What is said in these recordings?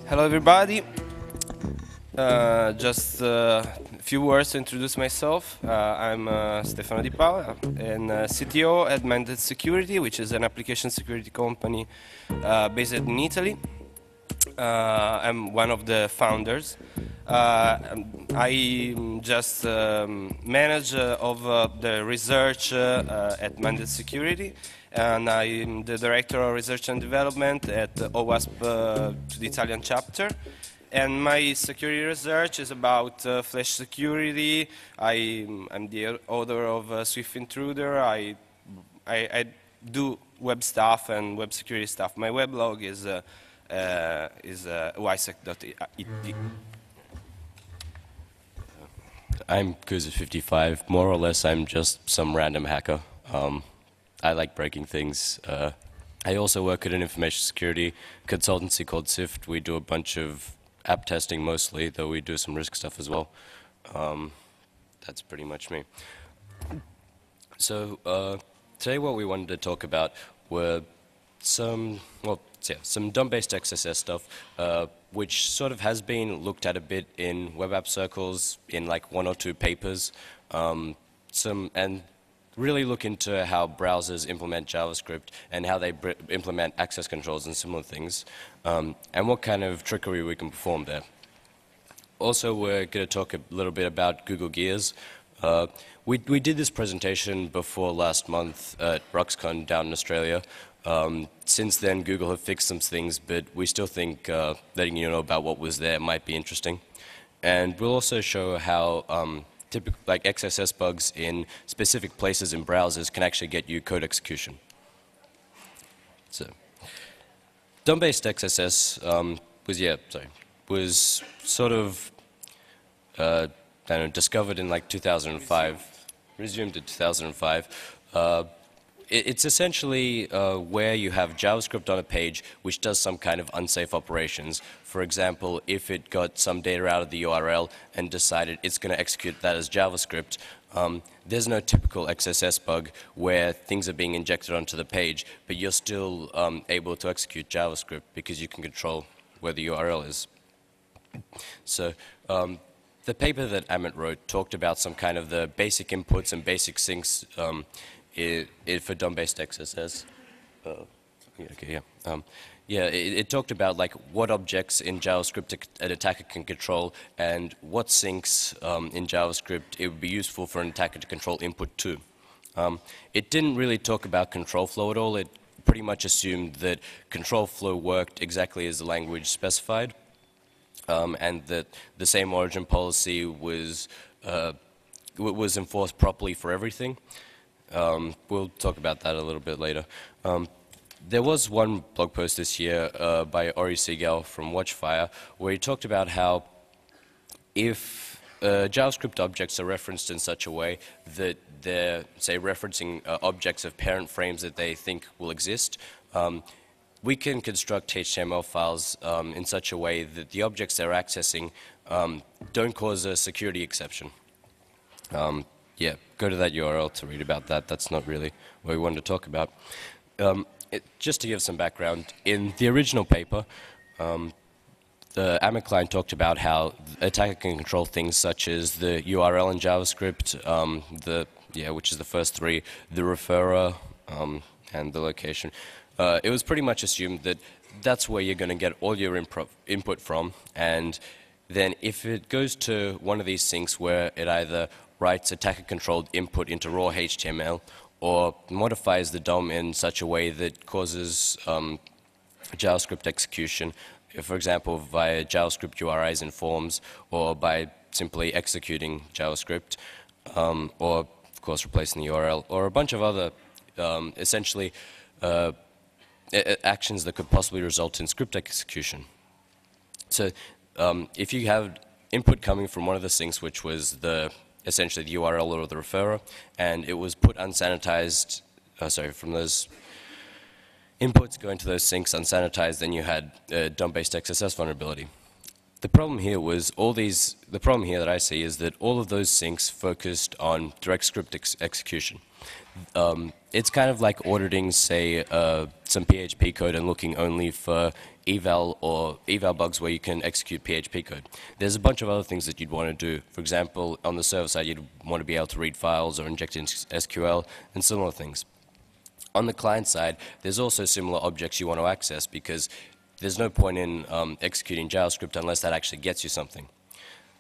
Hello, everybody. Just a few words to introduce myself. I'm Stefano Di Paola, and CTO at Mainstay Security, which is an application security company based in Italy. I'm one of the founders. I just manage of the research at Mainstay Security, and I'm the director of research and development at OWASP, the Italian chapter. And my security research is about Flash security. I'm the author of Swift Intruder. I do web stuff and web security stuff. My weblog is ysec.it. I'm Kuza55. More or less, I'm just some random hacker. I like breaking things. I also work at an information security consultancy called SIFT. We do a bunch of app testing mostly, though we do some risk stuff as well. That's pretty much me. So today what we wanted to talk about were some Dumbbased XSS stuff, which sort of has been looked at a bit in web app circles in like 1 or 2 papers, and really look into how browsers implement JavaScript and how they implement access controls and similar things, and what kind of trickery we can perform there. Also, we're going to talk a little bit about Google Gears. We did this presentation before last month at RuxCon down in Australia. Since then, Google have fixed some things, but we still think letting you know about what was there might be interesting. And we'll also show how like XSS bugs in specific places in browsers can actually get you code execution. So, Dumbbased XSS was sort of discovered in like 2005, resumed in 2005. It's essentially where you have JavaScript on a page which does some kind of unsafe operations. For example, if it got some data out of the URL and decided it's going to execute that as JavaScript, there's no typical XSS bug where things are being injected onto the page, but you're still able to execute JavaScript because you can control where the URL is. So the paper that Amit wrote talked about some kind of the basic inputs and basic sinks for Dumbbased XSS. It talked about like what objects in JavaScript an attacker can control and what sinks in JavaScript it would be useful for an attacker to control input to. It didn't really talk about control flow at all. It pretty much assumed that control flow worked exactly as the language specified, and that the same origin policy was enforced properly for everything. We'll talk about that a little bit later. There was one blog post this year by Ori Segal from Watchfire where he talked about how if JavaScript objects are referenced in such a way that they're, say, referencing objects of parent frames that they think will exist, we can construct HTML files in such a way that the objects they're accessing don't cause a security exception. Yeah, go to that URL to read about that. That's not really what we wanted to talk about. Just to give some background, in the original paper, the Amit client talked about how the attacker can control things such as the URL in JavaScript, which is the first 3, the referrer, and the location. It was pretty much assumed that that's where you're going to get all your input from, and then if it goes to one of these sinks where it either writes attacker-controlled input into raw HTML or modifies the DOM in such a way that causes JavaScript execution, for example, via JavaScript URIs in forms or by simply executing JavaScript, or, of course, replacing the URL, or a bunch of other, essentially, actions that could possibly result in script execution. So if you have input coming from one of the sinks, which was essentially the URL or the referrer, and it was put unsanitized, from those inputs going to those sinks unsanitized, then you had a Dumbbased XSS vulnerability. The problem here was the problem here that I see is that all of those syncs focused on direct script execution. It's kind of like auditing, say, some PHP code and looking only for eval bugs where you can execute PHP code. There's a bunch of other things that you'd want to do. For example, on the server side, you'd want to be able to read files or inject in SQL and similar things. On the client side, there's also similar objects you want to access because there's no point in executing JavaScript unless that actually gets you something.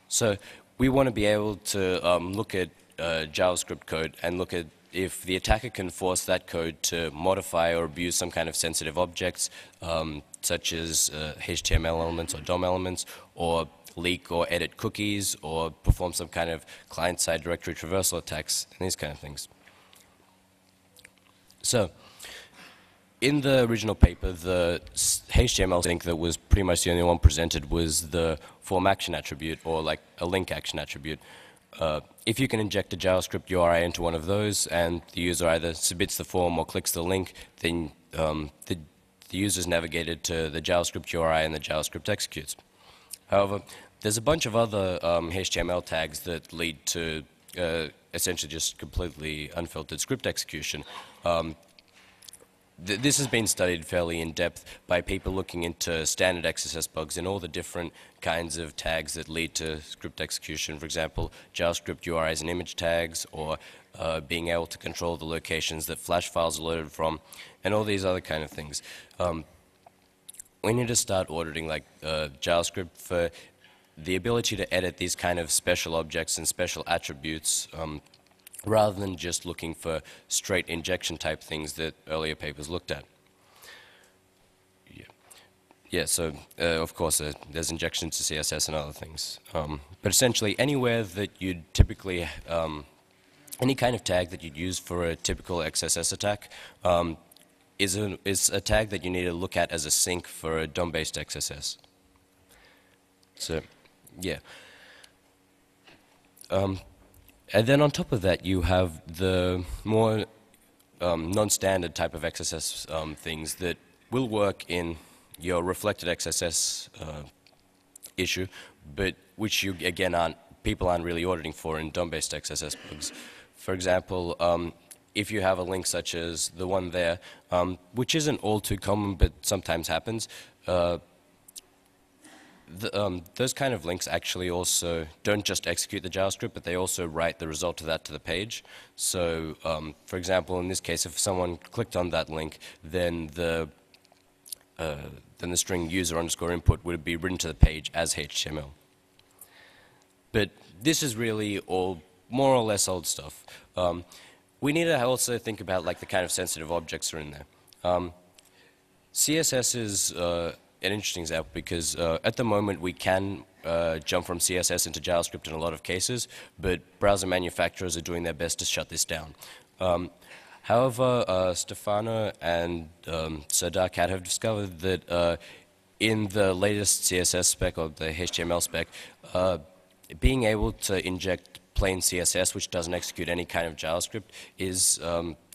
So we want to be able to look at JavaScript code and look at if the attacker can force that code to modify or abuse some kind of sensitive objects, such as HTML elements or DOM elements, or leak or edit cookies, or perform some kind of client-side directory traversal attacks, and these kind of things. So, in the original paper, the HTML sync that was pretty much the only one presented was the form action attribute, or like a link action attribute. If you can inject a JavaScript URI into one of those, and the user either submits the form or clicks the link, then the user is navigated to the JavaScript URI and the JavaScript executes. However, there's a bunch of other HTML tags that lead to essentially just completely unfiltered script execution. This has been studied fairly in depth by people looking into standard XSS bugs and all the different kinds of tags that lead to script execution. For example, JavaScript URIs and image tags, or being able to control the locations that Flash files are loaded from, and all these other kind of things. We need to start auditing like JavaScript for the ability to edit these kind of special objects and special attributes, rather than just looking for straight injection type things that earlier papers looked at. Yeah, so of course there's injections to CSS and other things. But essentially anywhere that you'd typically, any kind of tag that you'd use for a typical XSS attack is a tag that you need to look at as a sink for a DOM-based XSS. So, yeah. And then on top of that, you have the more non-standard type of XSS things that will work in your reflected XSS issue, but which you again people aren't really auditing for in DOM-based XSS bugs. For example, if you have a link such as the one there, which isn't all too common but sometimes happens, those kind of links actually also don't just execute the JavaScript, but they also write the result of that to the page. So, for example, in this case, if someone clicked on that link, then the string user_input would be written to the page as HTML. But this is really all more or less old stuff. We need to also think about like the kind of sensitive objects are in there. CSS is an interesting example because at the moment we can jump from CSS into JavaScript in a lot of cases, but browser manufacturers are doing their best to shut this down. However, Stefano and Sir Darkat have discovered that in the latest CSS spec, or the HTML spec, being able to inject plain CSS, which doesn't execute any kind of JavaScript, is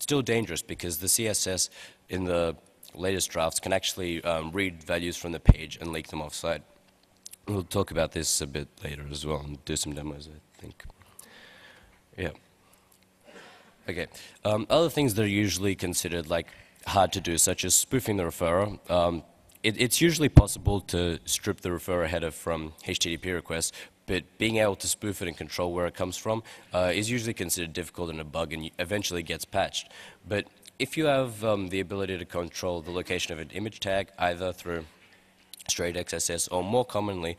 still dangerous because the CSS in the latest drafts can actually read values from the page and leak them offsite. We'll talk about this a bit later as well and do some demos, I think. Yeah. Okay. Other things that are usually considered like hard to do, such as spoofing the referrer. It's usually possible to strip the referrer header from HTTP requests, but being able to spoof it and control where it comes from is usually considered difficult and a bug and eventually gets patched. But if you have the ability to control the location of an image tag, either through straight XSS or more commonly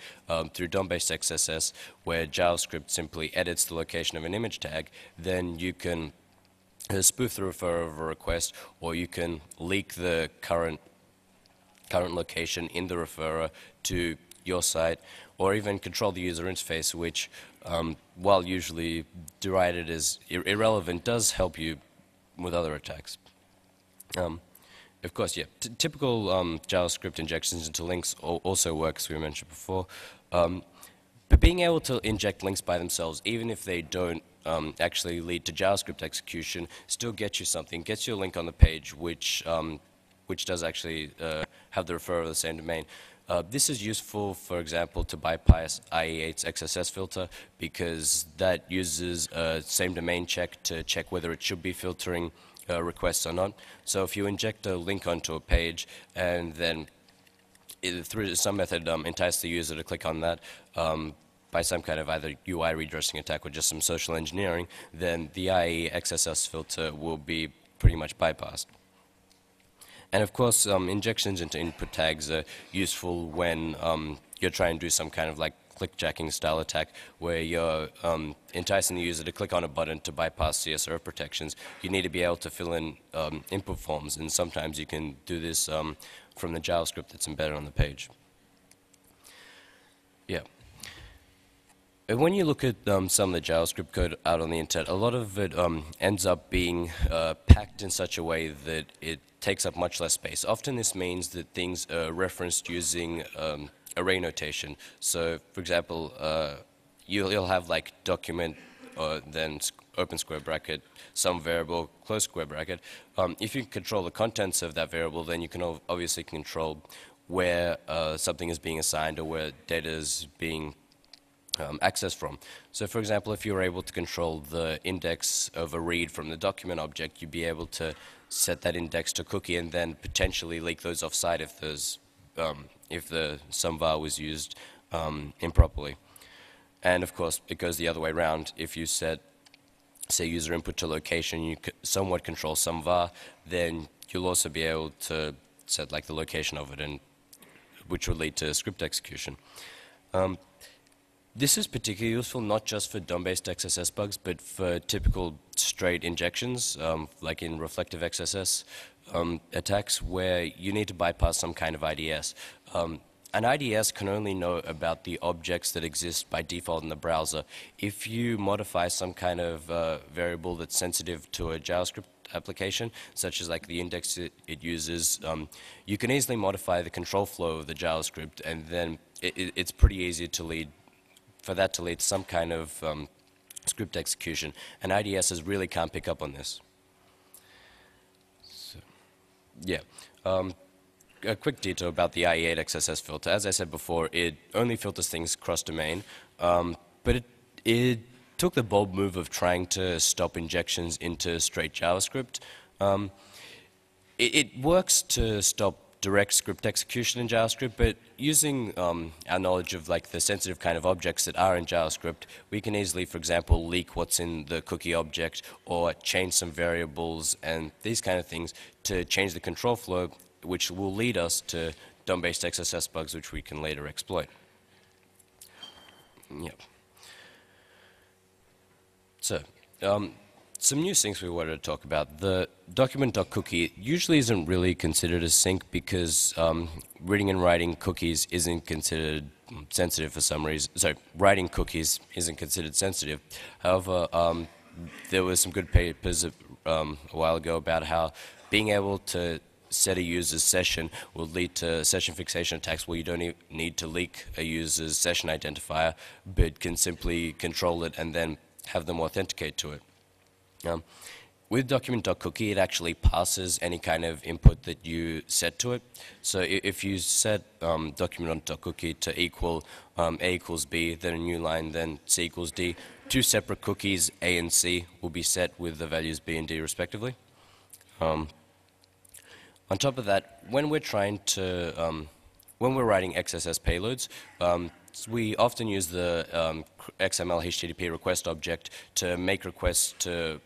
through DOM-based XSS, where JavaScript simply edits the location of an image tag, then you can spoof the referrer of a request, or you can leak the current location in the referrer to your site, or even control the user interface, which, while usually derided as irrelevant, does help you with other attacks. Of course, yeah, typical JavaScript injections into links also work, as we mentioned before. But being able to inject links by themselves, even if they don't actually lead to JavaScript execution, still gets you something, gets you a link on the page which does actually have the referrer of the same domain. This is useful, for example, to bypass RIAs XSS filter because that uses same domain check to check whether it should be filtering requests or not. So if you inject a link onto a page and then through some method entice the user to click on that by some kind of either UI redressing attack or just some social engineering, then the RIA XSS filter will be pretty much bypassed. And of course, injections into input tags are useful when you're trying to do some kind of like clickjacking style attack where you're enticing the user to click on a button to bypass CSRF protections. You need to be able to fill in input forms, and sometimes you can do this from the JavaScript that's embedded on the page. Yeah. And when you look at some of the JavaScript code out on the internet, a lot of it ends up being packed in such a way that it takes up much less space. Often this means that things are referenced using array notation. So, for example, you'll have like document, then open square bracket, some variable, close square bracket. If you can control the contents of that variable, then you can obviously control where something is being assigned or where data is being accessed from. So, for example, if you were able to control the index of a read from the document object, you'd be able to set that index to cookie and then potentially leak those offsite if there's if the some var was used improperly. And of course, it goes the other way around. If you set, say, user input to location, you somewhat control some var, then you'll also be able to set like the location of it, and which will lead to script execution. This is particularly useful not just for DOM-based XSS bugs, but for typical straight injections, like in reflective XSS attacks, where you need to bypass some kind of IDS. An IDS can only know about the objects that exist by default in the browser. If you modify some kind of variable that's sensitive to a JavaScript application, such as like the index it uses, you can easily modify the control flow of the JavaScript, and then it's pretty easy to lead for that to lead to some kind of script execution, and IDSs really can't pick up on this. So, yeah. A quick detail about the RIA XSS filter. As I said before, it only filters things cross-domain, but it took the bold move of trying to stop injections into straight JavaScript. It works to stop direct script execution in JavaScript, but using our knowledge of like the sensitive kind of objects that are in JavaScript, we can easily, for example, leak what's in the cookie object or change some variables and these kind of things to change the control flow, which will lead us to DOM-based XSS bugs, which we can later exploit. Yep. So, some new things we wanted to talk about. The document.cookie usually isn't really considered a sync because reading and writing cookies isn't considered sensitive for some reason. Sorry, writing cookies isn't considered sensitive. However, there were some good papers a while ago about how being able to set a user's session will lead to session fixation attacks where you don't need to leak a user's session identifier, but can simply control it and then have them authenticate to it. With document.cookie, it actually passes any kind of input that you set to it. So if you set document.cookie to equal A equals B, then a new line, then C equals D, two separate cookies, A and C, will be set with the values B and D respectively. On top of that, when we're trying to, when we're writing XSS payloads, we often use the XML HTTP request object to make requests to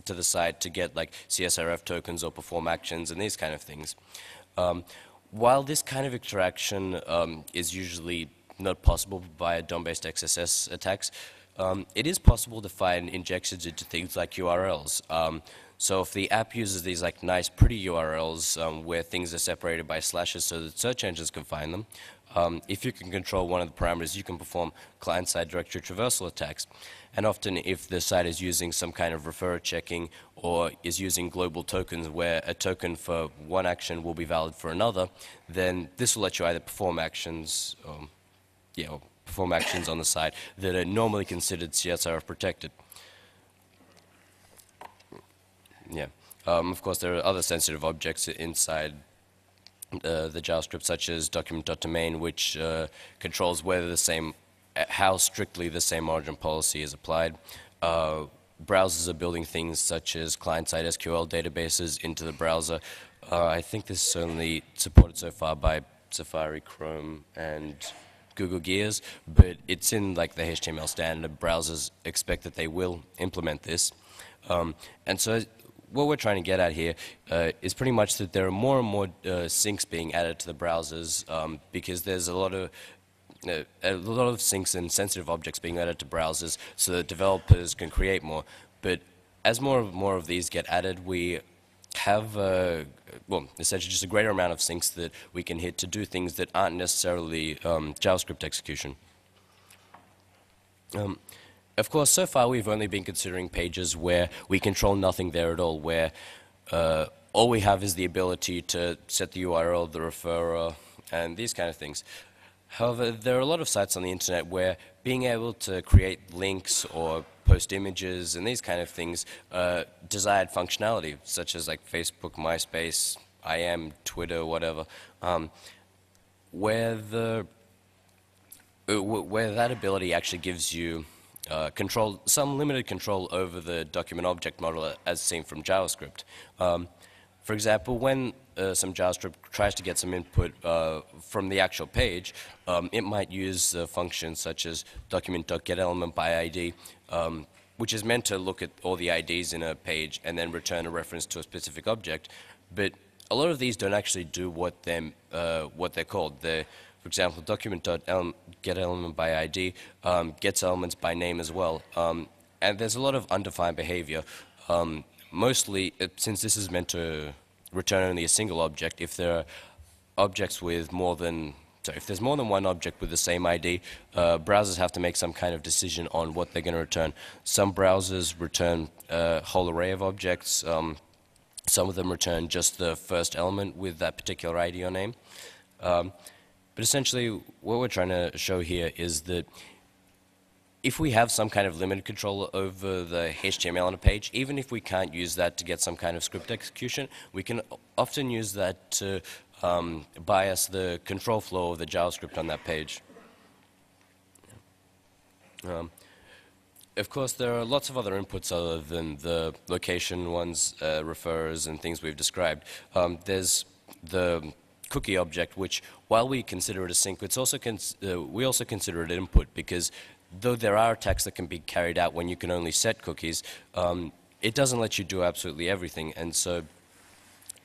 the site to get like CSRF tokens or perform actions and these kind of things. While this kind of interaction is usually not possible via DOM-based XSS attacks, it is possible to find injections into things like URLs. So if the app uses these like nice pretty URLs where things are separated by slashes so that search engines can find them, if you can control one of the parameters, you can perform client-side directory traversal attacks. And often if the site is using some kind of referrer checking or is using global tokens where a token for one action will be valid for another, then this will let you either perform actions, or perform actions on the site that are normally considered CSRF protected. Yeah. Of course, there are other sensitive objects inside the JavaScript, such as document.domain, which controls whether how strictly the same origin policy is applied. Browsers are building things such as client-side SQL databases into the browser. I think this is only supported so far by Safari, Chrome, and Google Gears, but it's in like the HTML standard. Browsers expect that they will implement this. And so what we're trying to get at here is pretty much that there are more and more syncs being added to the browsers because there's a lot of syncs and sensitive objects being added to browsers so that developers can create more. But as more of these get added, we have, well, essentially just a greater amount of syncs that we can hit to do things that aren't necessarily JavaScript execution. Of course, so far we've only been considering pages where we control nothing there at all, where all we have is the ability to set the URL, the referrer, and these kind of things. However, there are a lot of sites on the internet where being able to create links or post images and these kind of things desired functionality, such as like Facebook, MySpace, IM, Twitter, whatever, where that ability actually gives you some limited control over the document object model as seen from JavaScript. For example, when some JavaScript tries to get some input from the actual page, it might use functions such as document.getElementById, which is meant to look at all the IDs in a page and then return a reference to a specific object. But a lot of these don't actually do what they're called. For example, document.getElementById gets elements by name as well. And there's a lot of undefined behavior. Mostly, since this is meant to return only a single object, if there are objects with if there's more than one object with the same ID, browsers have to make some kind of decision on what they're going to return. Some browsers return a whole array of objects. Some of them return just the first element with that particular ID or name. But essentially, what we're trying to show here is that if we have some kind of limited control over the HTML on a page, even if we can't use that to get some kind of script execution, we can often use that to bias the control flow of the JavaScript on that page. Of course, there are lots of other inputs other than the location ones, referrers, and things we've described. There's the cookie object, which, while we consider it a sync, we also consider it input, because though there are attacks that can be carried out when you can only set cookies, it doesn't let you do absolutely everything. And so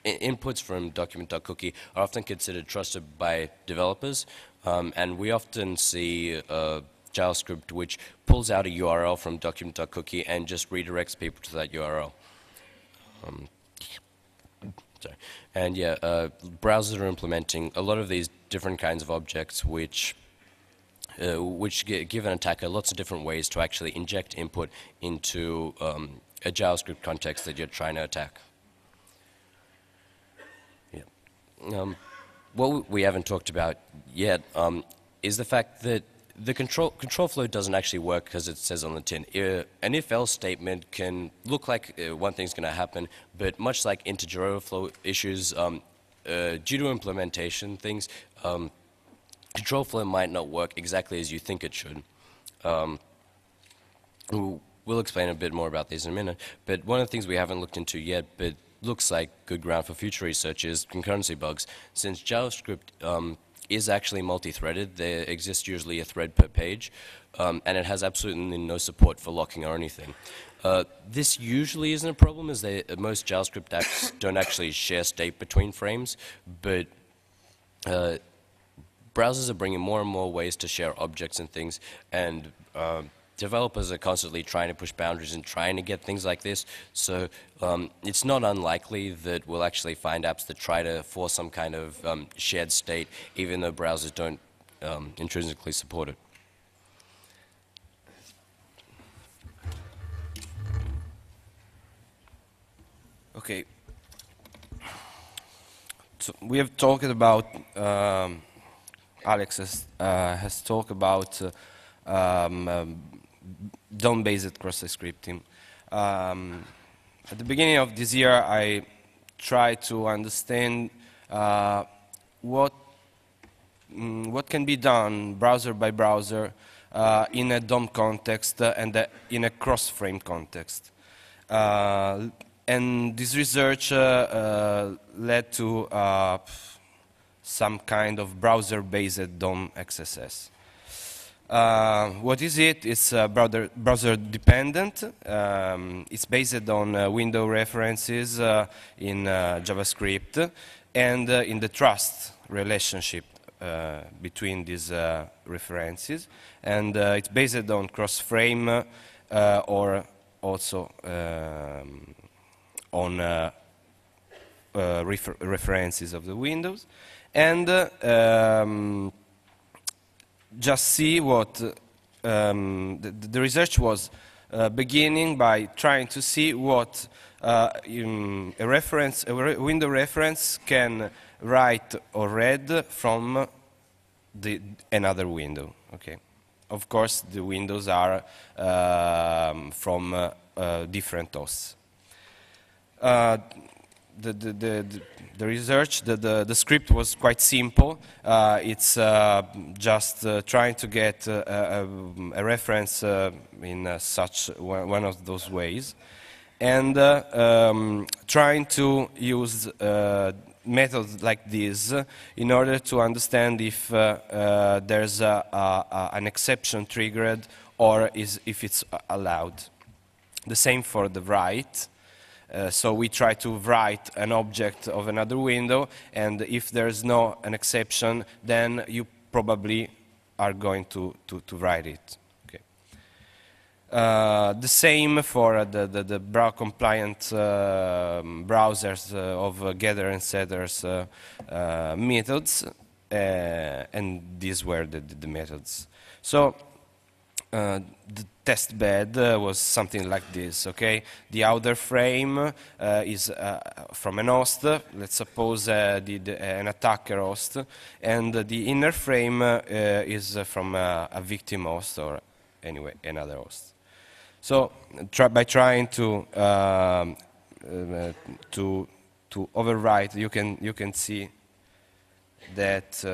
inputs from document.cookie are often considered trusted by developers. And we often see JavaScript which pulls out a URL from document.cookie and just redirects people to that URL. Sorry. And yeah, browsers are implementing a lot of these different kinds of objects which give an attacker lots of different ways to actually inject input into a JavaScript context that you're trying to attack. Yeah. What we haven't talked about yet is the fact that the control flow doesn't actually work as it says on the tin. An if-else statement can look like one thing's going to happen, but much like integer overflow issues, due to implementation things, control flow might not work exactly as you think it should. We'll explain a bit more about these in a minute, but one of the things we haven't looked into yet, but looks like good ground for future research, is concurrency bugs. Since JavaScript is actually multi-threaded, there exists usually a thread per page, and it has absolutely no support for locking or anything. This usually isn't a problem, as most JavaScript apps don't actually share state between frames, but browsers are bringing more and more ways to share objects and things, and developers are constantly trying to push boundaries and trying to get things like this. So it's not unlikely that we'll actually find apps that try to force some kind of shared state, even though browsers don't intrinsically support it. Okay. So we have talked about, Alex has talked about DOM-based cross-site scripting. At the beginning of this year, I tried to understand what can be done browser by browser in a DOM context and in a cross-frame context. And this research led to some kind of browser-based DOM XSS. What is it? It's browser dependent. It's based on window references in JavaScript and in the trust relationship between these references. And it's based on cross-frame or also on references of the windows. And just see what the research was beginning by trying to see what a window reference can write or read from another window. Okay, of course the windows are from different hosts. The research, the script was quite simple. It's just trying to get a reference in such one of those ways, and trying to use methods like this in order to understand if there's an exception triggered or if it's allowed. The same for the write. So we try to write an object of another window, and if there's an exception, then you probably are going to write it. Okay. The same for the compliant browsers of getter and setters methods, and these were the methods. So the test bed was something like this, okay? The outer frame is from an host, let's suppose an attacker host, and the inner frame is from a victim host or anyway another host. So by trying to overwrite, you can see that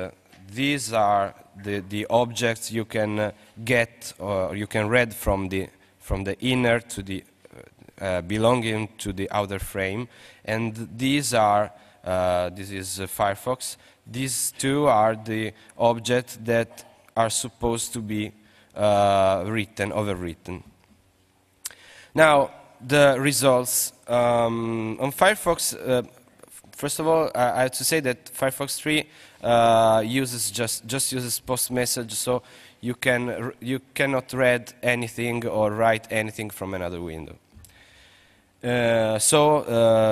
these are the objects you can get or you can read from the inner to the belonging to the outer frame, and these are this is Firefox. These two are the objects that are supposed to be overwritten. Now the results on Firefox. First of all, I have to say that Firefox 3 uses just uses post message, so you cannot read anything or write anything from another window. So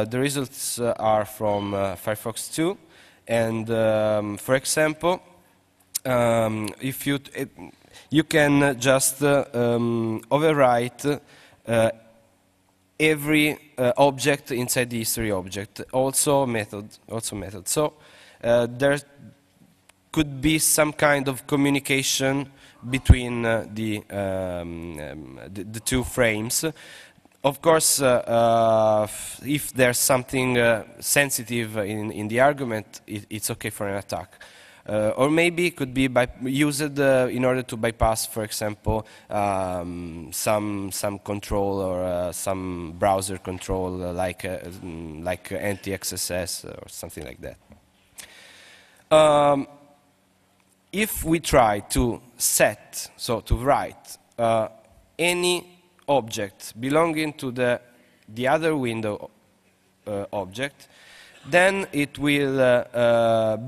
the results are from Firefox 2, and for example, if you can just overwrite every object inside the history object, also method. So there could be some kind of communication between the two frames. Of course, if there's something sensitive in the argument, it's okay for an attack. Or maybe it could be used in order to bypass, for example, some control or some browser control like anti-XSS or something like that. If we try to set, so to write any object belonging to the other window object, then it will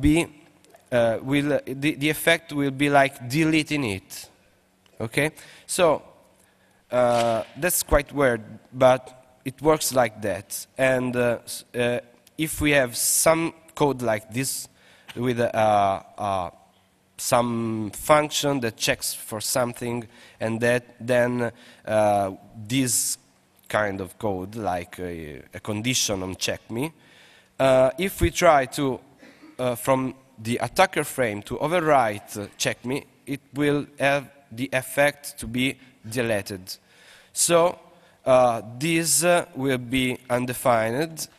be the effect will be like deleting it. Okay, so that's quite weird, but it works like that. And if we have some code like this with some function that checks for something, and then this kind of code, like a condition on check me, if we try to from the attacker frame to overwrite check me, it will have the effect to be deleted. So this will be undefined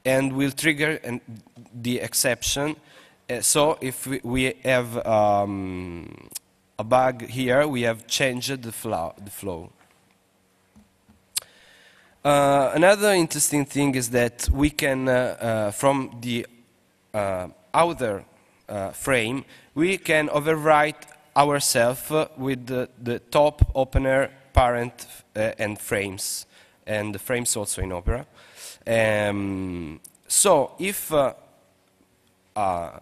and will trigger the exception, So if we have a bug here, we have changed the flow. Another interesting thing is that we can, from the outer frame, we can overwrite ourselves with the top opener, parent, and frames, and the frames also in Opera. So if a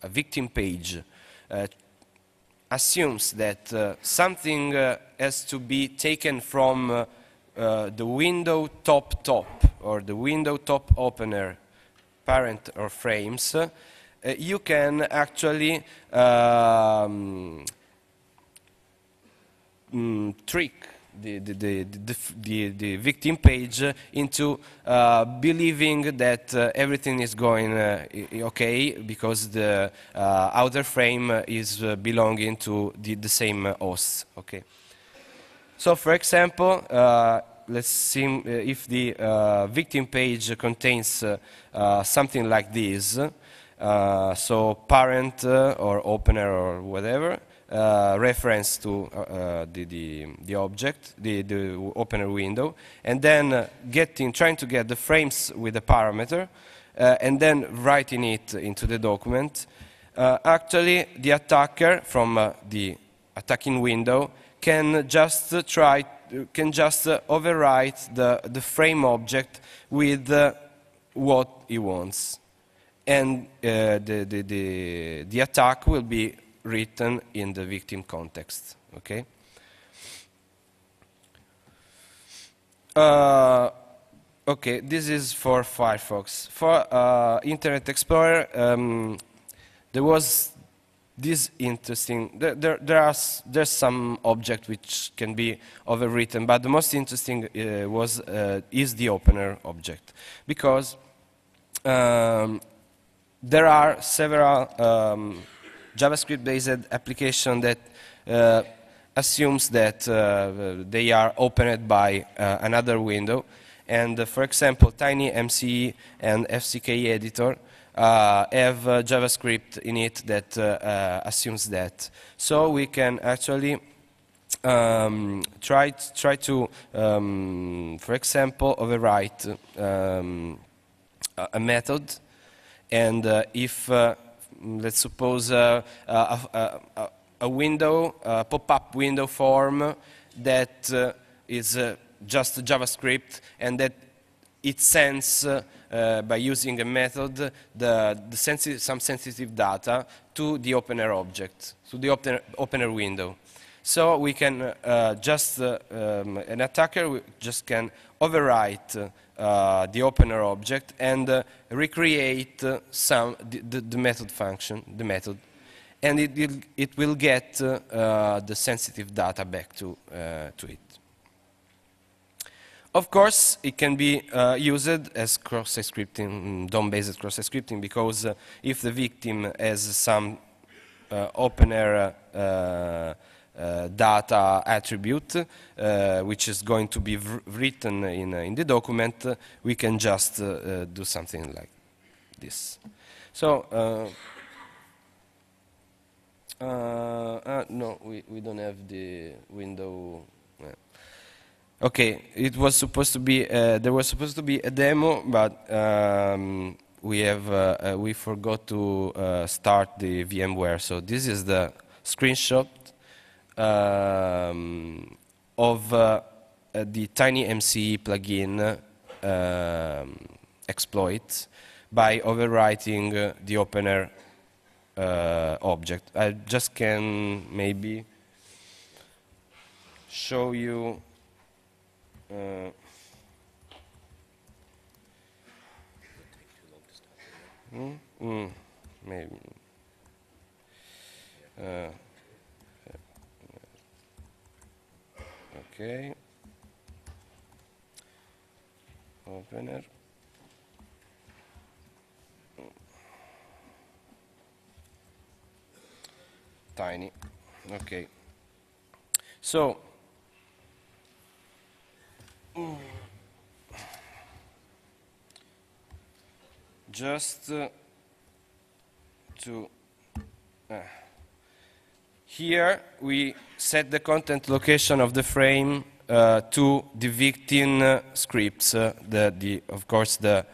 victim page assumes that something has to be taken from the window top or the window top opener, parent or frames, you can actually trick the victim page into believing that everything is going okay because the outer frame is belonging to the same host. Okay. So, for example, let's see if the victim page contains something like this. So, parent or opener or whatever. Reference to the object, the opener window, and then trying to get the frames with the parameter, and then writing it into the document. Actually, the attacker from the attacking window can just overwrite the frame object with what he wants, and the attack will be written in the victim context. Okay. Okay, this is for Firefox. For Internet Explorer, there was this interesting. There's some object which can be overwritten, but the most interesting is the opener object, because there are several JavaScript-based application that assumes that they are opened by another window. And for example, TinyMCE and FCK editor have JavaScript in it that assumes that. So we can actually try to, for example, overwrite a method, and if let's suppose a window, a pop-up window form that is just JavaScript, and that it sends, by using a method, some sensitive data to the opener object, to the opener window. So we can an attacker just can overwrite the opener object and recreate the method function, the method, and it will get the sensitive data back to it. Of course, it can be used as cross-site scripting, DOM-based cross-site scripting, because if the victim has some opener data attribute, which is going to be written in the document, we can just do something like this. So, no, we don't have the window. Okay, it was supposed to be there was supposed to be a demo, but we forgot to start the VMware. So this is the screenshot of the TinyMCE plugin exploit by overwriting the opener object. I just can maybe show you. Maybe. Okay. Opener. Tiny. Okay. So. Just to here we set the content location of the frame to the victim scripts, of course the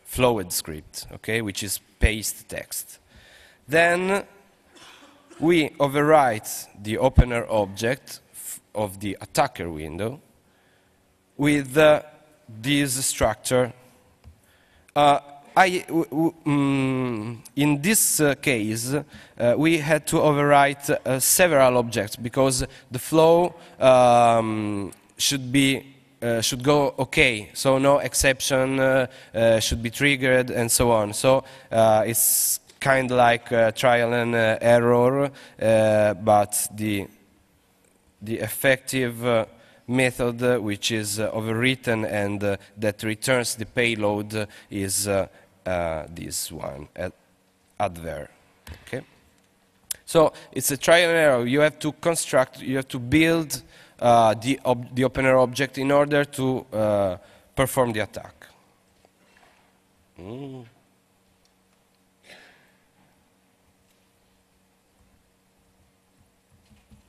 flowed script, okay, which is paste text. Then we overwrite the opener object of the attacker window with this structure. In this case, we had to overwrite several objects because the flow should go okay, so no exception should be triggered and so on. So it's kind of like trial and error, but the effective method, which is overwritten and that returns the payload, is this one, adver. Okay. So it's a trial and error. You have to construct, you have to build the opener object in order to perform the attack.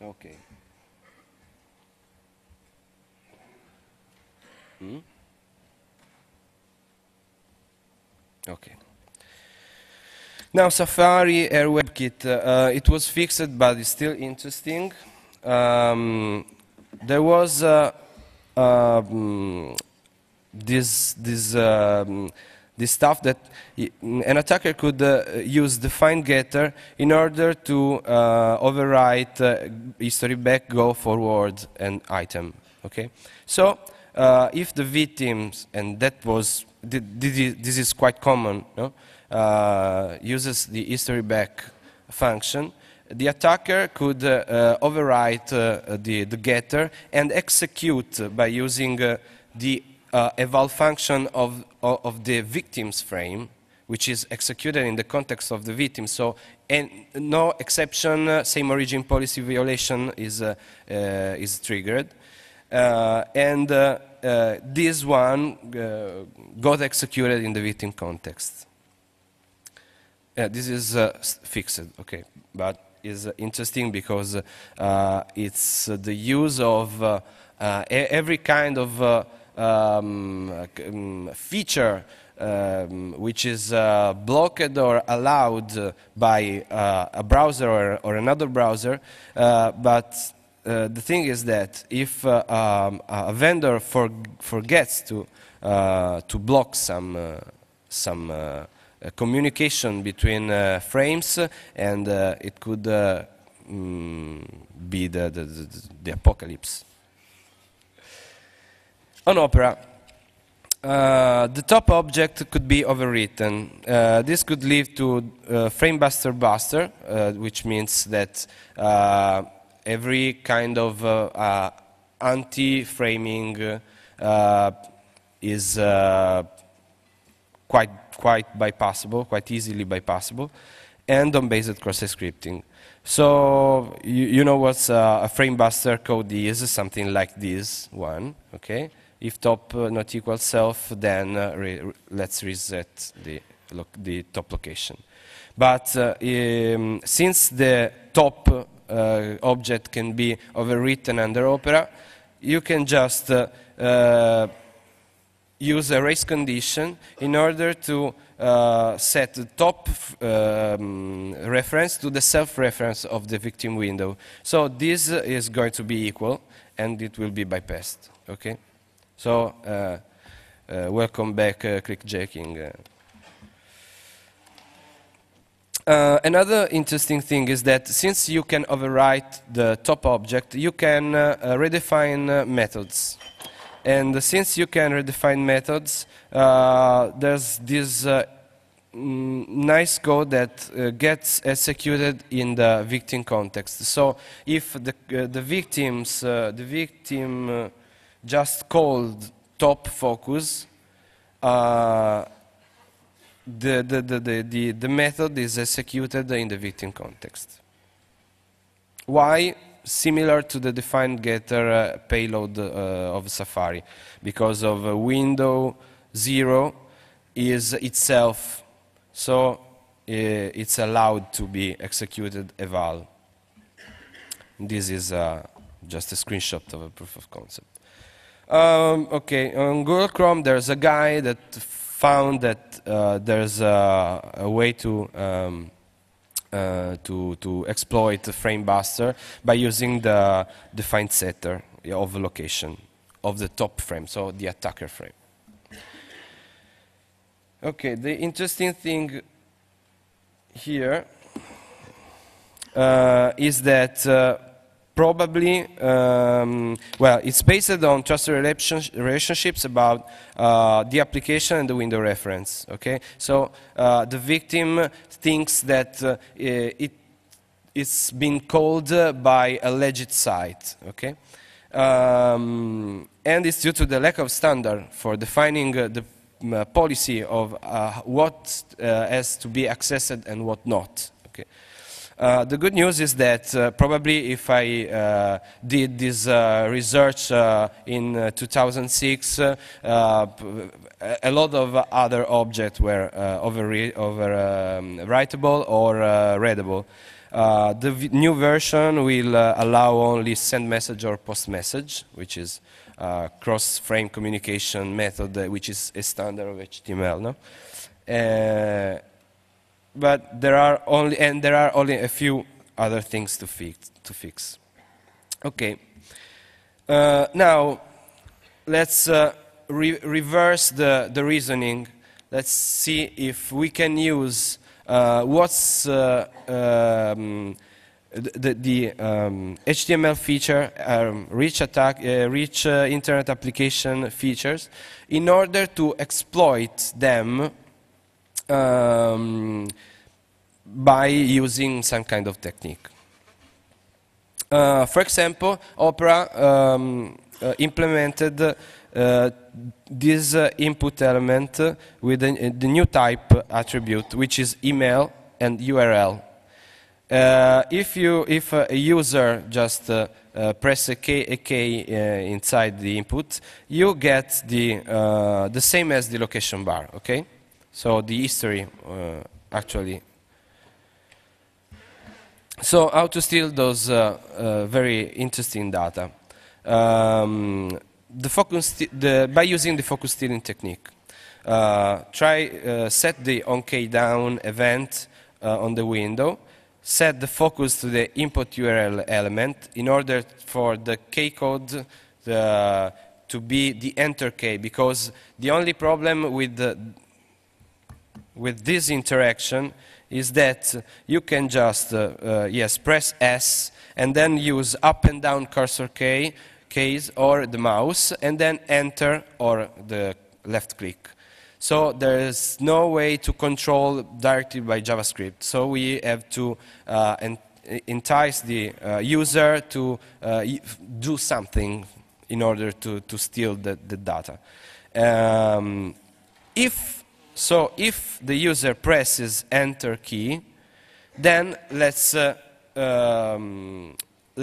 Okay. Okay. Now Safari Air WebKit, it was fixed, but it's still interesting. There was this stuff that an attacker could use the find getter in order to overwrite history back, go forward, and item. Okay, so if the victims, and that was this is quite common, no? Uses the history back function, the attacker could overwrite the getter and execute by using the eval function of the victim's frame, which is executed in the context of the victim. So, and no exception, same origin policy violation is triggered, and this one got executed in the victim context. This is fixed, okay, but is interesting because it's the use of every kind of feature which is blocked or allowed by a browser or another browser, but the thing is that if a vendor forgets to block some communication between frames, and it could be the apocalypse. On Opera, the top object could be overwritten. This could lead to frame buster, which means that every kind of anti-framing is quite bypassable, quite easily bypassable, and Dumbbased cross-site scripting. So you know what a frame buster code is, something like this one, okay? If top not equal self, then let's reset the top location. But since the top object can be overwritten under Opera, you can just use a race condition in order to set the top reference to the self-reference of the victim window. So this is going to be equal, and it will be bypassed. Okay. So welcome back, clickjacking. Another interesting thing is that since you can overwrite the top object, you can redefine methods. And since you can redefine methods, there's this nice code that gets executed in the victim context. So if the victim just called top focus, the method is executed in the victim context. Why? Similar to the defined getter payload of Safari, because of window 0 is itself so it's allowed to be executed eval. This is just a screenshot of a proof of concept. Okay, on Google Chrome, there's a guy that found that there's a way to exploit the frame buster by using the defined setter of location of the top frame, so the attacker frame. Okay, the interesting thing here is that probably, well, it's based on trusted relationships about the application and the window reference, okay? So the victim thinks that it's been called by a legit site, okay? And it's due to the lack of standard for defining the policy of what has to be accessed and what not, okay? The good news is that probably if I did this research in 2006, a lot of other objects were writable or readable. The new version will allow only send message or post message, which is cross-frame communication method, which is a standard of HTML. No? But there are only a few other things to fix. Okay. Now let's reverse the reasoning. Let's see if we can use what's the HTML feature, rich internet application features, in order to exploit them by using some kind of technique. For example, Opera implemented this input element with the new type attribute, which is email and URL. If a user just press a key inside the input, you get the same as the location bar, okay? So the history, actually. So how to steal those very interesting data? By using the focus stealing technique. Set the onKey down event on the window. Set the focus to the input URL element in order for the key code to be the enter key, because the only problem with this interaction is that you can just press S and then use up and down cursor keys or the mouse and then enter or the left click. So there is no way to control directly by JavaScript. So we have to entice the user to do something in order to steal the data. If the user presses enter key, then let's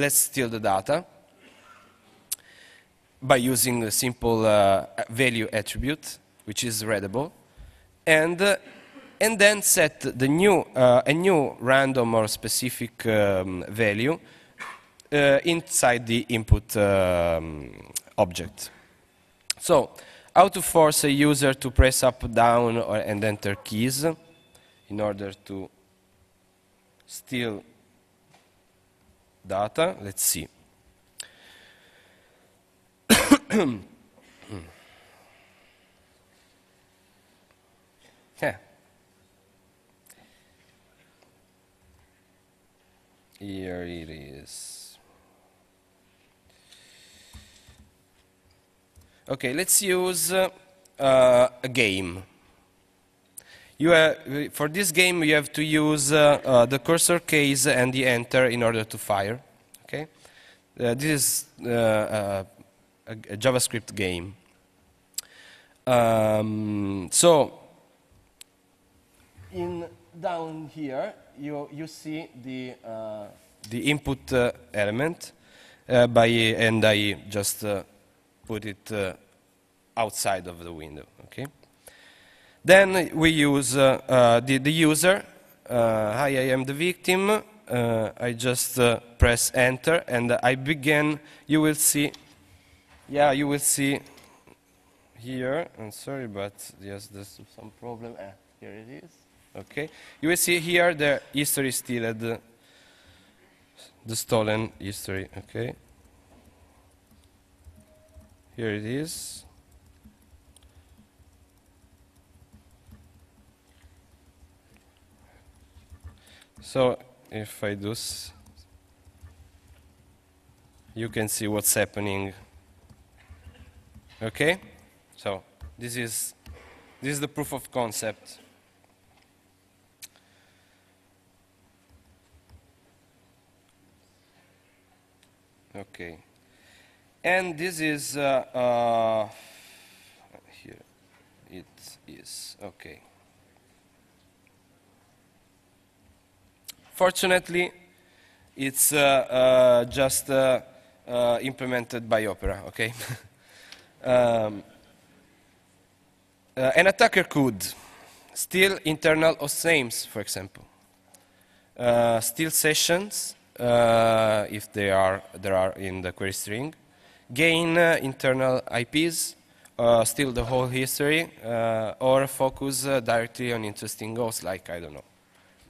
steal the data by using a simple value attribute, which is readable, and then set a new random or specific value inside the input object. So, how to force a user to press up, down, and enter keys in order to steal data? Let's see. Yeah. Here it is. Okay, let's use a game. For this game, you have to use the cursor keys and the enter in order to fire. Okay, this is a JavaScript game. So, down here, you see the input element, and I just put it outside of the window. Okay. Then we use the user. Hi, I am the victim. I just press enter, and I begin. You will see. Yeah, you will see here. I'm sorry, but yes, there's some problem. Here it is. Okay. You will see here the history still at the stolen history. Okay. Here it is. So if I do, you can see what's happening. Okay, so this is the proof of concept. Okay, and this is here. It is okay. Fortunately, it's just implemented by Opera, okay? An attacker could steal internal host names, for example. Steal sessions, if there are in the query string. Gain internal IPs, steal the whole history, or focus directly on interesting hosts like, I don't know,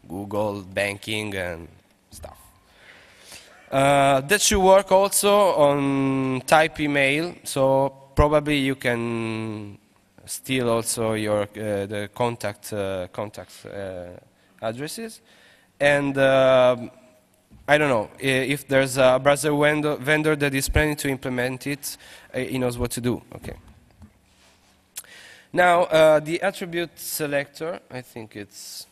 Google, banking, and stuff. That should work also on type email, so probably you can steal also your the contact addresses. And I don't know, if there's a browser vendor that is planning to implement it, he knows what to do. Okay. Now, the attribute selector, I think it's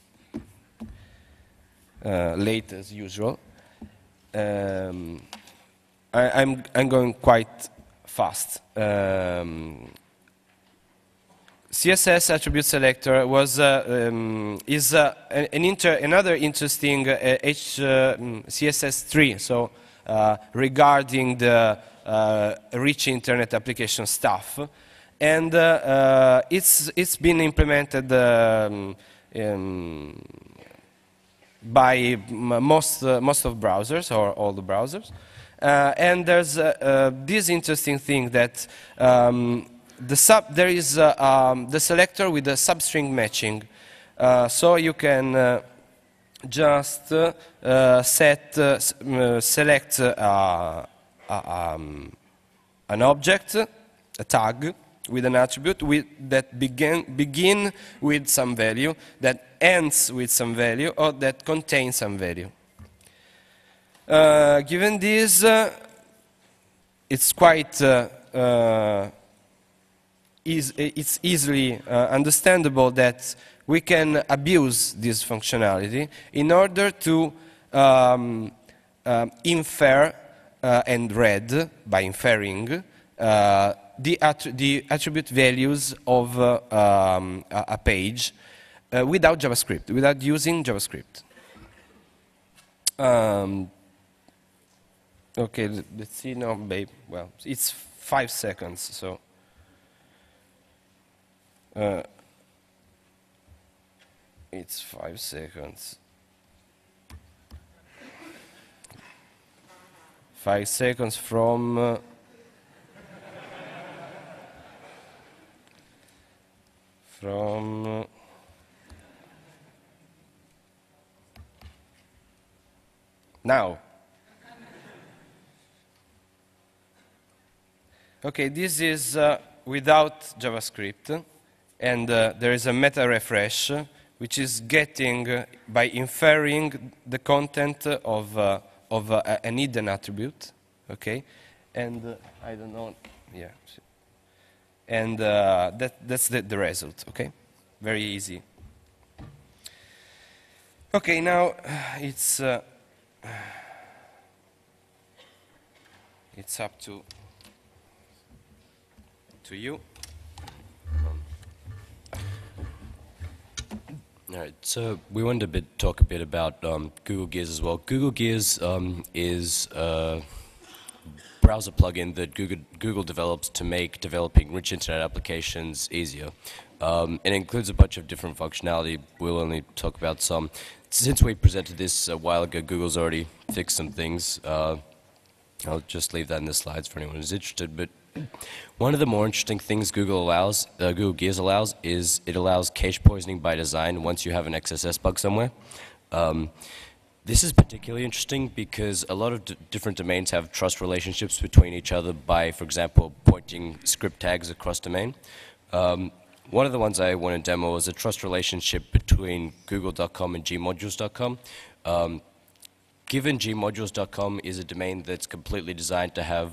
late as usual. I'm going quite fast. CSS attribute selector was is another interesting CSS3. So regarding the rich internet application stuff, and it's been implemented by most of browsers, or all the browsers. And there's this interesting thing that there is the selector with the substring matching. So you can just select an object, a tag, with an attribute that begin with some value, that ends with some value, or that contains some value. Given this, it's quite it's easily understandable that we can abuse this functionality in order to infer and read, by inferring, the attribute values of a page without JavaScript, without using JavaScript. Okay, let's see now, babe. Well, it's 5 seconds, so. It's 5 seconds. 5 seconds from now. Okay, this is without JavaScript, and there is a meta refresh, which is getting, by inferring the content of an hidden attribute, okay? And I don't know, yeah. And that's the result, okay? Very easy. Okay, now it's up to you. All right, so we wanted to talk a bit about Google Gears as well. Google Gears is browser plugin that Google develops to make developing rich internet applications easier. It includes a bunch of different functionality. We'll only talk about some. Since we presented this a while ago, Google's already fixed some things. I'll just leave that in the slides for anyone who's interested. But one of the more interesting things Google Gears allows, is it allows cache poisoning by design once you have an XSS bug somewhere. This is particularly interesting because a lot of different domains have trust relationships between each other by, for example, pointing script tags across domain. One of the ones I want to demo is a trust relationship between google.com and gmodules.com. Given gmodules.com is a domain that's completely designed to have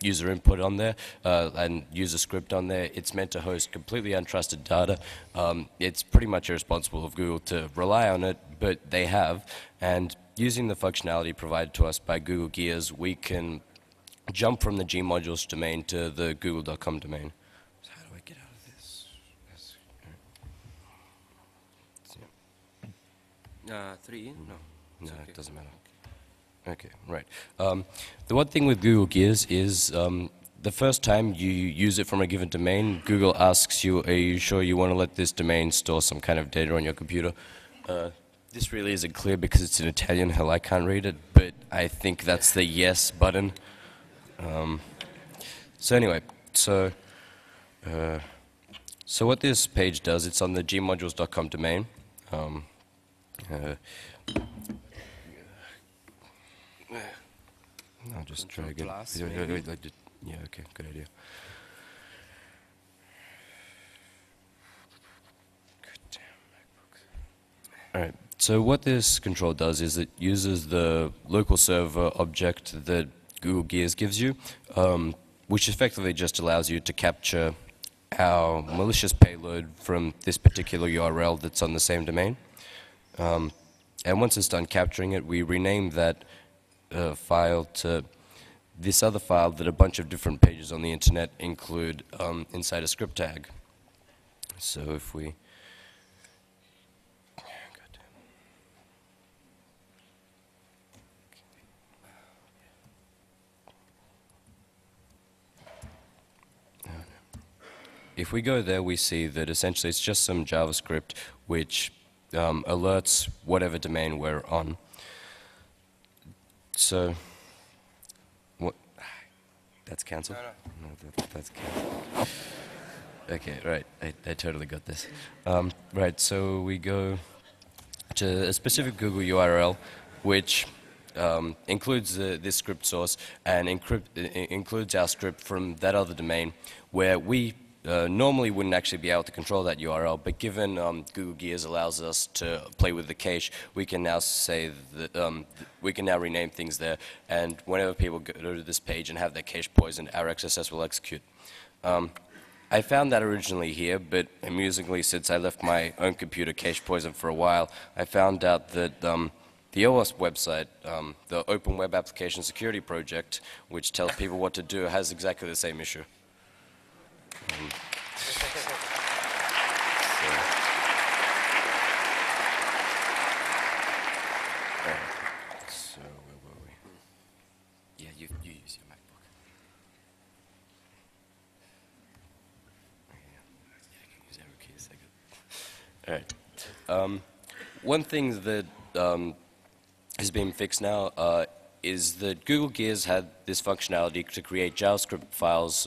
user input on there and user script on there, it's meant to host completely untrusted data. It's pretty much irresponsible of Google to rely on it, but they have. And using the functionality provided to us by Google Gears, we can jump from the gmodules domain to the google.com domain. So how do I get out of this? Yes. 3? No. No, okay. It doesn't matter. Okay, right. The one thing with Google Gears is the first time you use it from a given domain, Google asks you, are you sure you want to let this domain store some kind of data on your computer? This really isn't clear because it's in Italian. Hell, I can't read it, but I think that's the yes button. So anyway, so what this page does, it's on the gmodules.com domain. I'll just try again. Yeah, okay, good idea. Good damn MacBook. All right, so what this control does is it uses the local server object that Google Gears gives you, which effectively just allows you to capture our malicious payload from this particular URL that's on the same domain. And once it's done capturing it, we rename that file to this other file that a bunch of different pages on the internet include inside a script tag. So if we... If we go there, we see that essentially it's just some JavaScript which alerts whatever domain we're on. So, what? That's cancelled? No, that's cancelled. Okay, right, I totally got this. Right, so we go to a specific Google URL which includes this script source and includes our script from that other domain where we normally wouldn't actually be able to control that URL, but given Google Gears allows us to play with the cache, we can now say that we can now rename things there, and whenever people go to this page and have their cache poisoned, our XSS will execute. I found that originally here, but amusingly, since I left my own computer cache poisoned for a while, I found out that the OWASP website, the Open Web Application Security Project, which tells people what to do, has exactly the same issue. So where were we? Yeah, you use your MacBook. Yeah, I can use every key a second. All right. One thing that has been fixed now is that Google Gears had this functionality to create JavaScript files,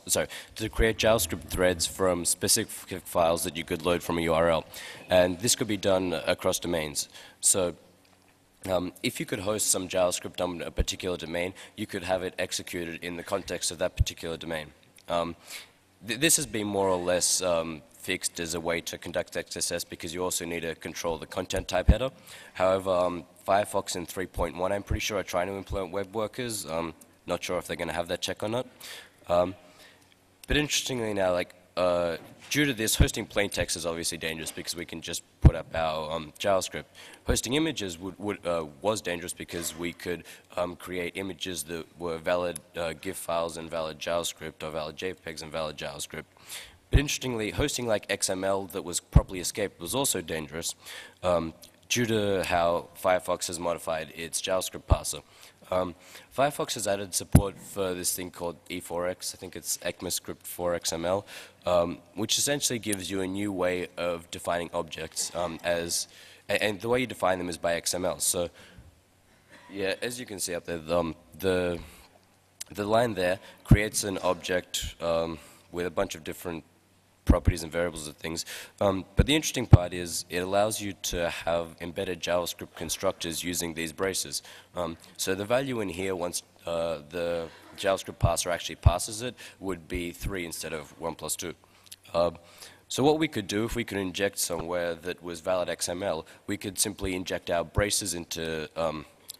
to create JavaScript threads from specific files that you could load from a URL. And this could be done across domains. So if you could host some JavaScript on a particular domain, you could have it executed in the context of that particular domain. This has been more or less fixed as a way to conduct XSS because you also need to control the content type header. However, Firefox in 3.1, I'm pretty sure, are trying to implement web workers. Not sure if they're going to have that check or not. But interestingly now, like due to this, hosting plain text is obviously dangerous because we can just put up our JavaScript. Hosting images was dangerous because we could create images that were valid GIF files and valid JavaScript, or valid JPEGs and valid JavaScript. But interestingly, hosting like XML that was properly escaped was also dangerous. due to how Firefox has modified its JavaScript parser. Firefox has added support for this thing called E4X, I think it's ECMAScript for XML, which essentially gives you a new way of defining objects and the way you define them is by XML. So, yeah, as you can see up there, the line there creates an object with a bunch of different properties and variables and things. But the interesting part is it allows you to have embedded JavaScript constructors using these braces. So the value in here, once the JavaScript parser actually passes it, would be 3 instead of 1 plus 2. So what we could do, if we could inject somewhere that was valid XML, we could simply inject our braces into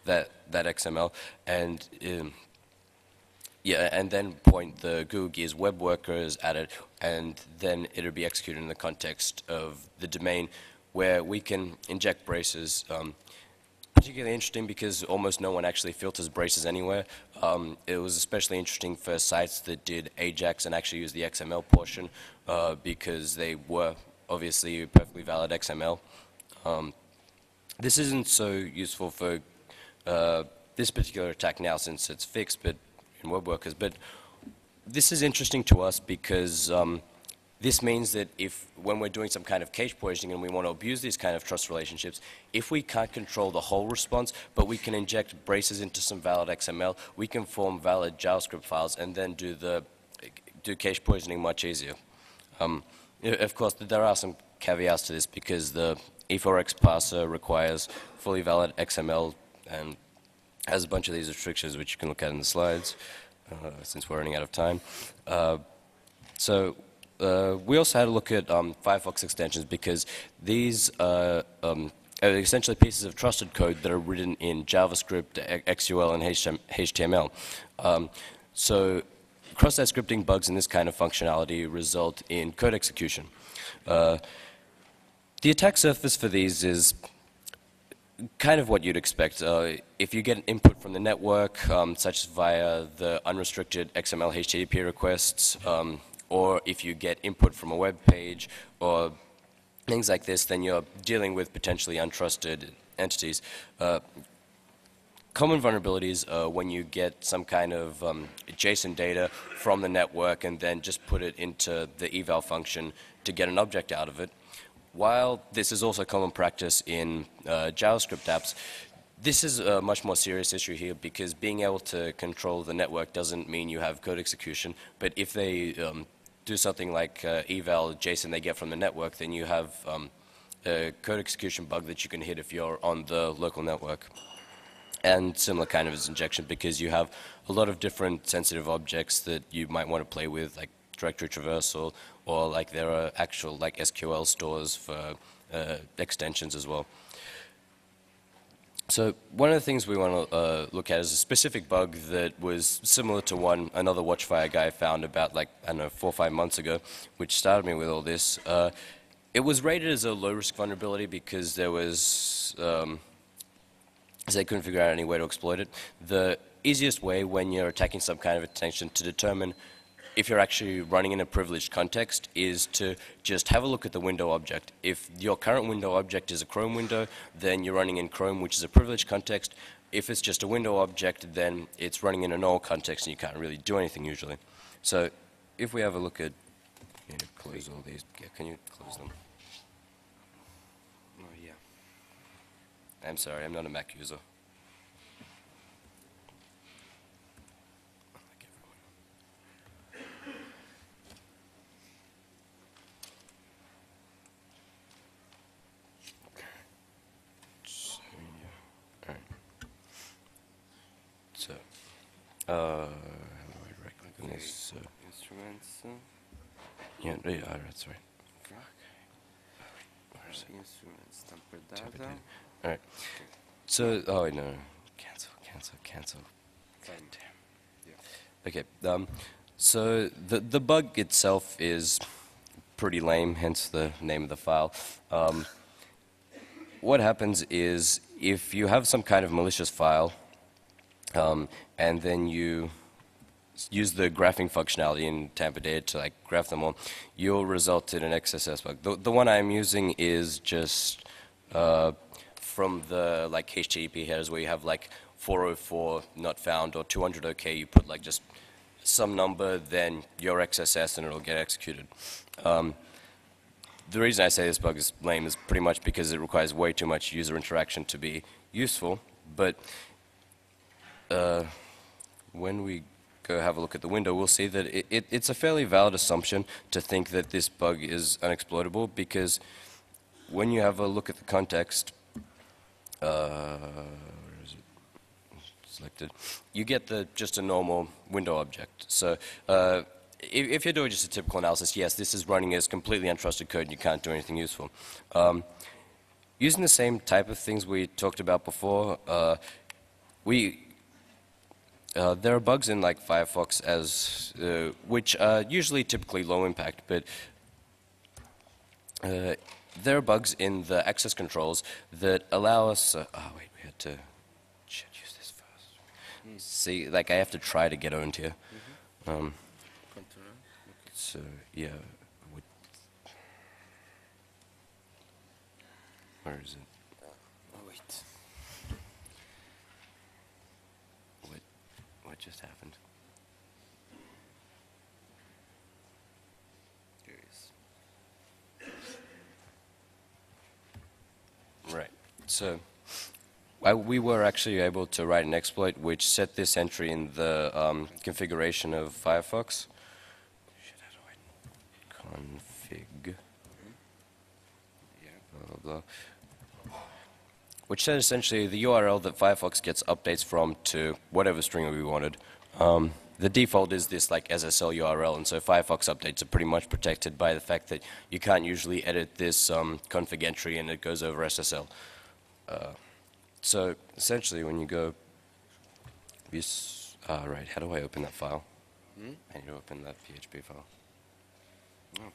that XML and yeah, and then point the Google Gears web workers at it, and then it would be executed in the context of the domain where we can inject braces. Particularly interesting because almost no one actually filters braces anywhere. It was especially interesting for sites that did AJAX and actually used the XML portion because they were obviously perfectly valid XML. This isn't so useful for this particular attack now since it's fixed, but in web workers. But this is interesting to us because this means that when we're doing some kind of cache poisoning and we want to abuse these kind of trust relationships, if we can't control the whole response, but we can inject braces into some valid XML, we can form valid JavaScript files and then do cache poisoning much easier. Of course, there are some caveats to this because the E4X parser requires fully valid XML and has a bunch of these restrictions which you can look at in the slides since we're running out of time. We also had a look at Firefox extensions because these are essentially pieces of trusted code that are written in JavaScript, XUL, and HTML. So cross-site scripting bugs in this kind of functionality result in code execution. The attack surface for these is kind of what you'd expect. If you get an input from the network, such as via the unrestricted XML HTTP requests, or if you get input from a web page, or things like this, then you're dealing with potentially untrusted entities. Common vulnerabilities are when you get some kind of JSON data from the network and then just put it into the eval function to get an object out of it. While this is also common practice in JavaScript apps, this is a much more serious issue here because being able to control the network doesn't mean you have code execution, but if they do something like eval JSON they get from the network, then you have a code execution bug that you can hit if you're on the local network. And similar kind of as injection because you have a lot of different sensitive objects that you might want to play with, like directory traversal, or like there are actual like SQL stores for extensions as well. So one of the things we want to look at is a specific bug that was similar to one another Watchfire guy found about like, I don't know, 4 or 5 months ago, which started me with all this. It was rated as a low-risk vulnerability because there was, they couldn't figure out any way to exploit it. The easiest way when you're attacking some kind of extension to determine if you're actually running in a privileged context is to just have a look at the window object. If your current window object is a Chrome window, then you're running in Chrome, which is a privileged context. If it's just a window object, then it's running in a null context and you can't really do anything usually. So if we have a look at, you know, close all these, yeah, can you close them? Oh, yeah. I'm sorry, I'm not a Mac user. How do I right click on this? Instruments. Yeah, that's right. Where's instruments? Temper data. All right. So, oh no, cancel. God damn. Yeah. Okay. So the bug itself is pretty lame, hence the name of the file. What happens is if you have some kind of malicious file. And then you use the graphing functionality in Tamper Data to like graph them all, you'll result in an XSS bug. The one I'm using is just from the like HTTP headers where you have like 404 not found or 200 OK, you put like just some number, then your XSS, and it'll get executed. The reason I say this bug is lame is pretty much because it requires way too much user interaction to be useful. But when we go have a look at the window, we'll see that it's a fairly valid assumption to think that this bug is unexploitable, because when you have a look at the context, where is it selected, you get just a normal window object. So if you're doing just a typical analysis, yes, this is running as completely untrusted code and you can't do anything useful. Using the same type of things we talked about before, there are bugs in like Firefox which are usually typically low impact, but there are bugs in the access controls that allow us. Oh wait, we had to use this first. See, like I have to try to get owned here. So yeah, where is it? Oh wait. What just happened? Here it is. Right. So we were actually able to write an exploit which set this entry in the configuration of Firefox. Config. Blah, blah, blah. Which said essentially the URL that Firefox gets updates from to whatever string we wanted. The default is this like SSL URL, and so Firefox updates are pretty much protected by the fact that you can't usually edit this config entry and it goes over SSL. So essentially when you go this, right, how do I open that file? I need to open that PHP file. Oh.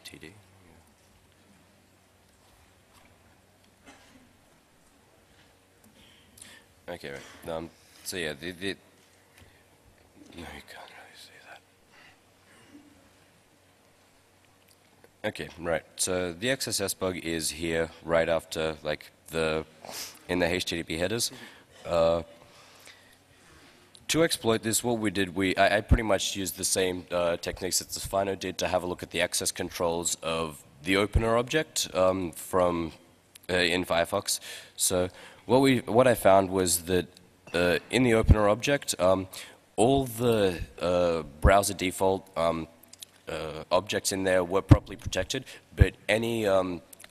TD. Yeah. Okay, right. So yeah, no, you can't really see that. Okay, right. So the XSS bug is here right after, like, in the HTTP headers. To exploit this, what we did, I pretty much used the same techniques that Stefano did to have a look at the access controls of the opener object in Firefox. So what I found was that in the opener object, all the browser default objects in there were properly protected, but any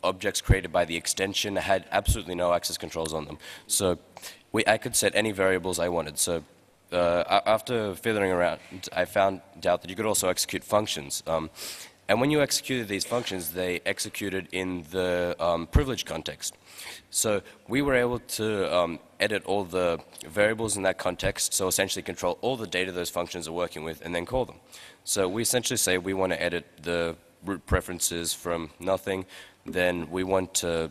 objects created by the extension had absolutely no access controls on them. So I could set any variables I wanted. So after fiddling around, I found out that you could also execute functions. And when you executed these functions, they executed in the privilege context. So we were able to edit all the variables in that context, so essentially control all the data those functions are working with, and then call them. So we essentially say we want to edit the root preferences from nothing, then we want to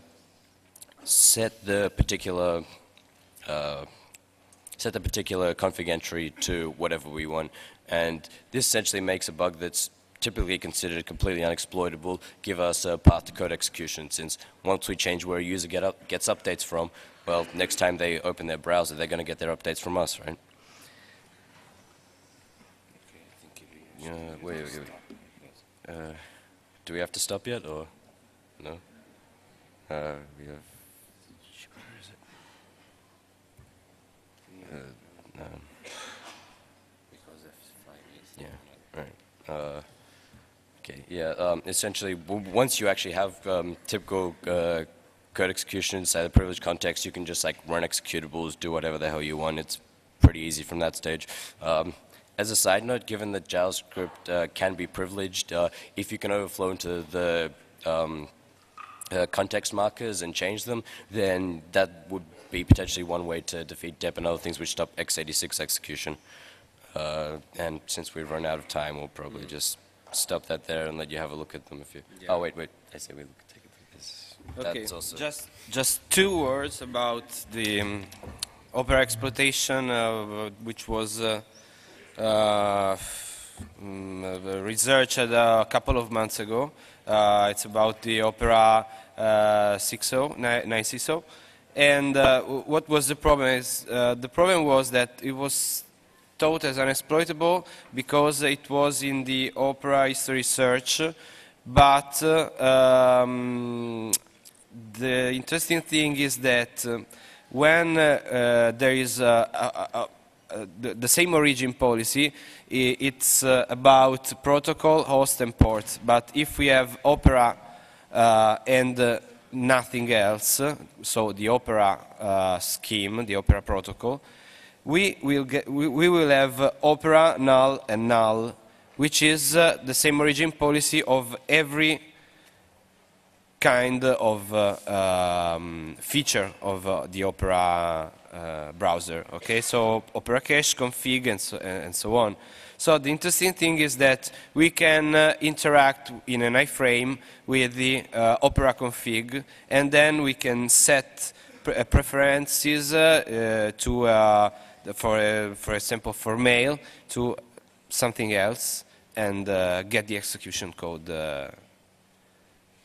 set the particular config entry to whatever we want, and this essentially makes a bug that's typically considered completely unexploitable give us a path to code execution, since once we change where a user gets updates from, well, next time they open their browser, they're going to get their updates from us, right? Wait. Do we have to stop yet, or no? We have. Where is it? No. Because F5 is. Yeah. Right. Okay. Yeah. Essentially, once you actually have typical code execution inside the privileged context, you can just like run executables, do whatever the hell you want. It's pretty easy from that stage. As a side note, given that JavaScript can be privileged, if you can overflow into the context markers and change them, then that would be potentially one way to defeat dep and other things which stop x86 execution. And since we've run out of time, we'll probably just stop that there and let you have a look at them if you... Yeah. Oh, wait. I say we take a look at this. Okay, that's also just 2 words about the Opera exploitation, which was researched a couple of months ago. It's about the Opera 960. And what was the problem is, the problem was that it was taught as unexploitable because it was in the Opera history search, but the interesting thing is that when there is the same origin policy, it's about protocol, host, and port. But if we have Opera and nothing else, so the Opera scheme, the Opera protocol, we will have Opera null and null, which is the same origin policy of every kind of feature of the Opera browser. Okay, so Opera cache, config, and so on. So the interesting thing is that we can interact in an iframe with the Opera config, and then we can set preferences to, for example, for mail to something else, and get the execution code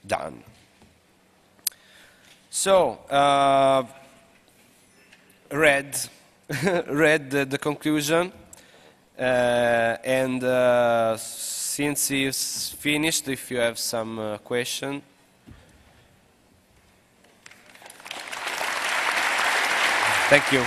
done. So, read the conclusion, and since it's finished, if you have some question. Thank you.